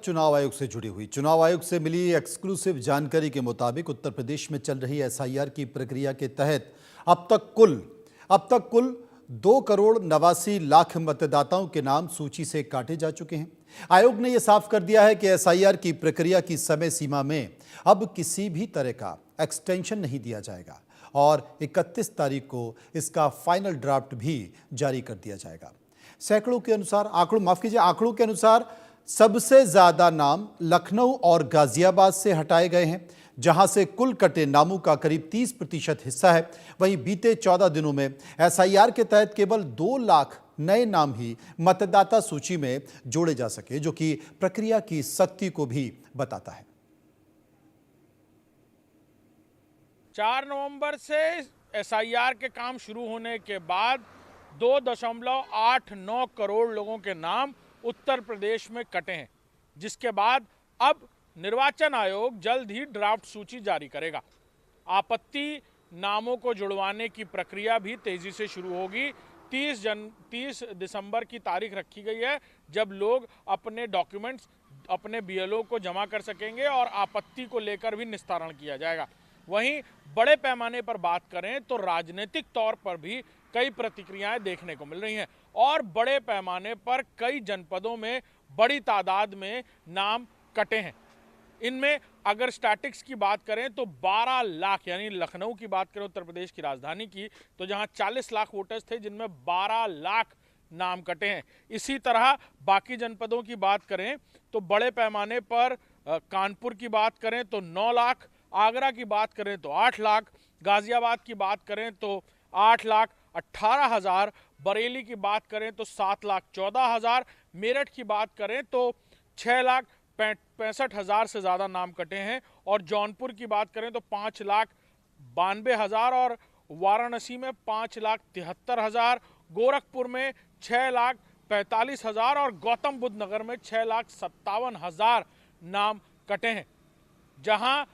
चुनाव आयोग से जुड़ी हुई चुनाव आयोग से मिली एक्सक्लूसिव जानकारी के मुताबिक उत्तर प्रदेश में चल रही एसआईआर की प्रक्रिया के तहत अब तक कुल 2,89,00,000 मतदाताओं के नाम सूची से काटे जा चुके हैं। आयोग ने यह साफ कर दिया है कि एसआईआर की प्रक्रिया की समय सीमा में अब किसी भी तरह का एक्सटेंशन नहीं दिया जाएगा और 31 तारीख को इसका फाइनल ड्राफ्ट भी जारी कर दिया जाएगा। आंकड़ों के अनुसार सबसे ज्यादा नाम लखनऊ और गाजियाबाद से हटाए गए हैं, जहां से कुल कटे नामों का करीब 30% हिस्सा है। वहीं बीते 14 दिनों में एसआईआर के तहत केवल 2 लाख नए नाम ही मतदाता सूची में जोड़े जा सके, जो कि प्रक्रिया की सख्ती को भी बताता है। 4 नवंबर से एसआईआर के काम शुरू होने के बाद 2.89 करोड़ लोगों के नाम उत्तर प्रदेश में कटे हैं, जिसके बाद अब निर्वाचन आयोग जल्द ही ड्राफ्ट सूची जारी करेगा। आपत्ति नामों को जुड़वाने की प्रक्रिया भी तेजी से शुरू होगी। 30 दिसंबर की तारीख रखी गई है जब लोग अपने डॉक्यूमेंट्स अपने बीएलओ को जमा कर सकेंगे और आपत्ति को लेकर भी निस्तारण किया जाएगा। वहीं बड़े पैमाने पर बात करें तो राजनीतिक तौर पर भी कई प्रतिक्रियाएं देखने को मिल रही हैं और बड़े पैमाने पर कई जनपदों में बड़ी तादाद में नाम कटे हैं। इनमें अगर स्टैटिक्स की बात करें तो 12 लाख, यानी लखनऊ की बात करें उत्तर प्रदेश की राजधानी की, तो जहां 40 लाख वोटर्स थे जिनमें 12 लाख नाम कटे हैं। इसी तरह बाकी जनपदों की बात करें तो बड़े पैमाने पर कानपुर की बात करें तो 9 लाख, आगरा की बात करें तो 8 लाख, गाजियाबाद की बात करें तो 8,18,000, बरेली की बात करें तो 7,14,000, मेरठ की बात करें तो 6,65,000 से ज़्यादा नाम कटे हैं और जौनपुर की बात करें तो 5,92,000 और वाराणसी में 5,73,000, गोरखपुर में 6,45,000 और गौतम बुद्ध नगर में 6,57,000 नाम कटे हैं। जहां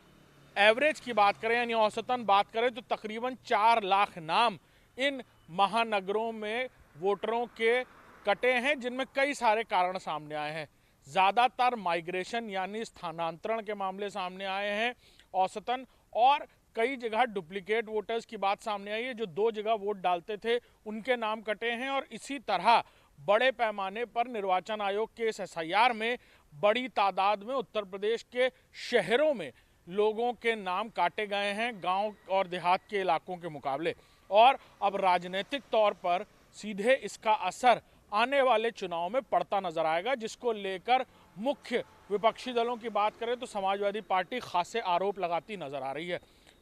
एवरेज की बात करें यानी औसतन बात करें तो तकरीबन 4 लाख नाम इन महानगरों में वोटरों के कटे हैं, जिनमें कई सारे कारण सामने आए हैं। ज़्यादातर माइग्रेशन यानी स्थानांतरण के मामले सामने आए हैं औसतन, और कई जगह डुप्लीकेट वोटर्स की बात सामने आई है। जो 2 जगह वोट डालते थे उनके नाम कटे हैं और इसी तरह बड़े पैमाने पर निर्वाचन आयोग के इस एसआईआर में बड़ी तादाद में उत्तर प्रदेश के शहरों में लोगों के नाम काटे गए हैं गांव और देहात के इलाकों के मुकाबले, और अब राजनीतिक तौर पर सीधे इसका असर आने वाले चुनाव में पड़ता नजर आएगा, जिसको लेकर मुख्य विपक्षी दलों की बात करें तो समाजवादी पार्टी खासे आरोप लगाती नजर आ रही है।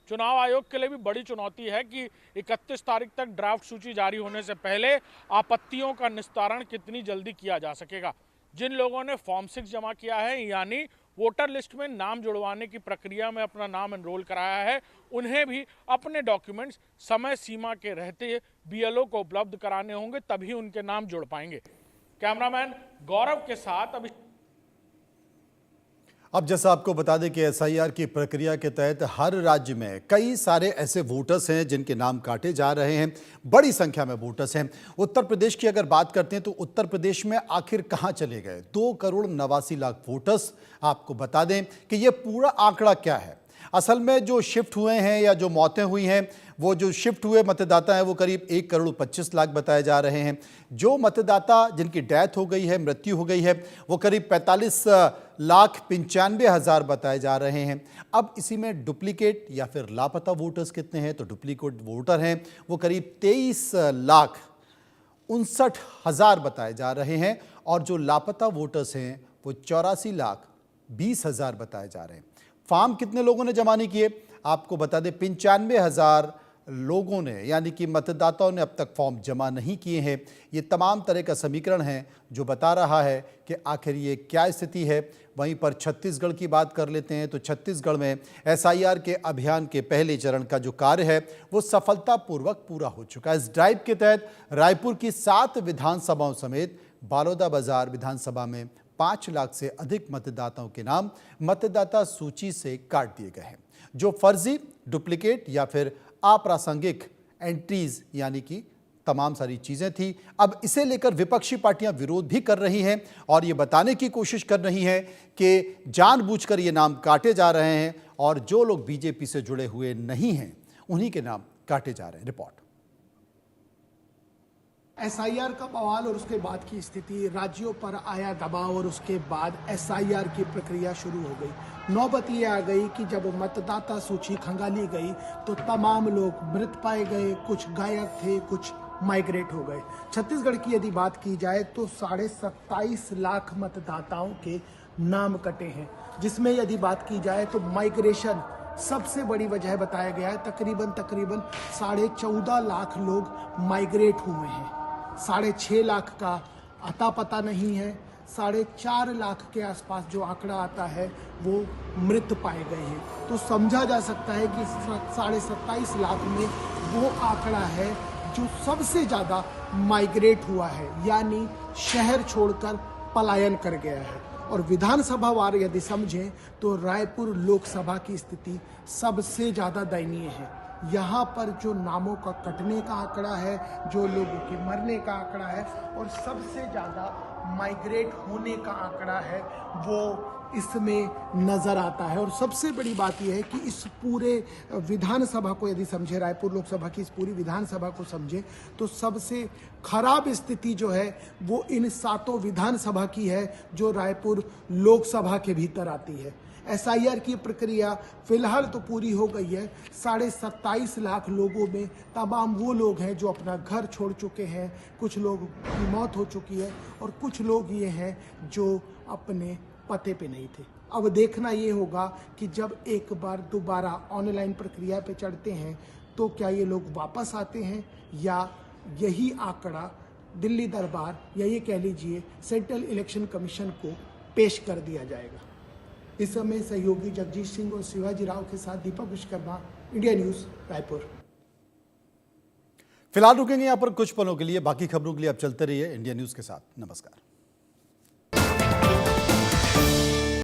चुनाव आयोग के लिए भी बड़ी चुनौती है कि 31 तारीख तक ड्राफ्ट सूची जारी होने से पहले आपत्तियों का निस्तारण कितनी जल्दी किया जा सकेगा। जिन लोगों ने फॉर्म 6 जमा किया है यानी वोटर लिस्ट में नाम जुड़वाने की प्रक्रिया में अपना नाम एनरोल कराया है, उन्हें भी अपने डॉक्यूमेंट्स समय सीमा के रहते बीएलओ को उपलब्ध कराने होंगे, तभी उनके नाम जुड़ पाएंगे। कैमरामैन गौरव के साथ अब जैसा आपको बता दें कि एसआईआर की प्रक्रिया के तहत हर राज्य में कई सारे ऐसे वोटर्स हैं जिनके नाम काटे जा रहे हैं। बड़ी संख्या में वोटर्स हैं। उत्तर प्रदेश की अगर बात करते हैं तो उत्तर प्रदेश में आखिर कहां चले गए 2,89,00,000 वोटर्स? आपको बता दें कि यह पूरा आंकड़ा क्या है। असल में जो शिफ्ट हुए हैं या जो मौतें हुई हैं, वो जो शिफ्ट हुए मतदाता हैं वो करीब 1,25,00,000 बताए जा रहे हैं। जो मतदाता जिनकी डेथ हो गई है, मृत्यु हो गई है, वो करीब 45,95,000 बताए जा रहे हैं। अब इसी में डुप्लीकेट या फिर लापता वोटर्स कितने हैं? तो डुप्लीकेट वोटर हैं वो करीब 23,59,000 बताए जा रहे हैं और जो लापता वोटर्स हैं वो 84,20,000 बताए जा रहे हैं। फॉर्म कितने लोगों ने जमा नहीं किए? आपको बता दें 95,000 लोगों ने यानी कि मतदाताओं ने अब तक फॉर्म जमा नहीं किए हैं। ये तमाम तरह का समीकरण है जो बता रहा है कि आखिर ये क्या स्थिति है। वहीं पर छत्तीसगढ़ की बात कर लेते हैं तो छत्तीसगढ़ में एसआईआर के अभियान के पहले चरण का जो कार्य है वो सफलतापूर्वक पूरा हो चुका है। इस ड्राइव के तहत रायपुर की 7 विधानसभाओं समेत बालोदाबाजार विधानसभा में 5 लाख से अधिक मतदाताओं के नाम मतदाता सूची से काट दिए गए हैं। जो फर्जी, डुप्लीकेट या फिर अप्रासंगिक एंट्रीज यानी कि तमाम सारी चीजें थी। अब इसे लेकर विपक्षी पार्टियां विरोध भी कर रही हैं और ये बताने की कोशिश कर रही हैं कि जानबूझकर ये नाम काटे जा रहे हैं और जो लोग बीजेपी से जुड़े हुए नहीं हैं उन्हीं के नाम काटे जा रहे हैं। रिपोर्ट। एसआईआर का बवाल और उसके बाद की स्थिति, राज्यों पर आया दबाव और उसके बाद एसआईआर की प्रक्रिया शुरू हो गई। नौबत ये आ गई कि जब मतदाता सूची खंगाली गई तो तमाम लोग मृत पाए गए, कुछ गायब थे, कुछ माइग्रेट हो गए। छत्तीसगढ़ की यदि बात की जाए तो 27.5 लाख मतदाताओं के नाम कटे हैं, जिसमें यदि बात की जाए तो माइग्रेशन सबसे बड़ी वजह बताया गया है। तकरीबन 14.5 लाख लोग माइग्रेट हुए हैं। 6.5 लाख का अता पता नहीं है। 4.5 लाख के आसपास जो आंकड़ा आता है वो मृत पाए गए हैं। तो समझा जा सकता है कि 27.5 लाख में वो आंकड़ा है जो सबसे ज़्यादा माइग्रेट हुआ है, यानी शहर छोड़कर पलायन कर गया है। और विधानसभा वार यदि समझें तो रायपुर लोकसभा की स्थिति सबसे ज़्यादा दयनीय है। यहाँ पर जो नामों का कटने का आंकड़ा है, जो लोगों के मरने का आंकड़ा है और सबसे ज़्यादा माइग्रेट होने का आंकड़ा है, वो इसमें नज़र आता है। और सबसे बड़ी बात यह है कि इस पूरे विधानसभा को यदि समझे, रायपुर लोकसभा की इस पूरी विधानसभा को समझे, तो सबसे खराब स्थिति जो है वो इन 7 विधानसभा की है जो रायपुर लोकसभा के भीतर आती है। एसआईआर की प्रक्रिया फिलहाल तो पूरी हो गई है। 27.5 लाख लोगों में तमाम वो लोग हैं जो अपना घर छोड़ चुके हैं, कुछ लोग की मौत हो चुकी है और कुछ लोग ये हैं जो अपने पते पे नहीं थे। अब देखना ये होगा कि जब एक बार दोबारा ऑनलाइन प्रक्रिया पे चढ़ते हैं तो क्या ये लोग वापस आते हैं या यही आंकड़ा दिल्ली दरबार या ये कह लीजिए सेंट्रल इलेक्शन कमीशन को पेश कर दिया जाएगा। इस समय सहयोगी जगजीत सिंह और शिवाजी राव के साथ दीपक विश्वकर्मा, इंडिया न्यूज़, रायपुर। फिलहाल रुकेंगे यहाँ पर कुछ पलों के लिए। बाकी खबरों के लिए आप चलते रहिए इंडिया न्यूज़ के साथ। नमस्कार।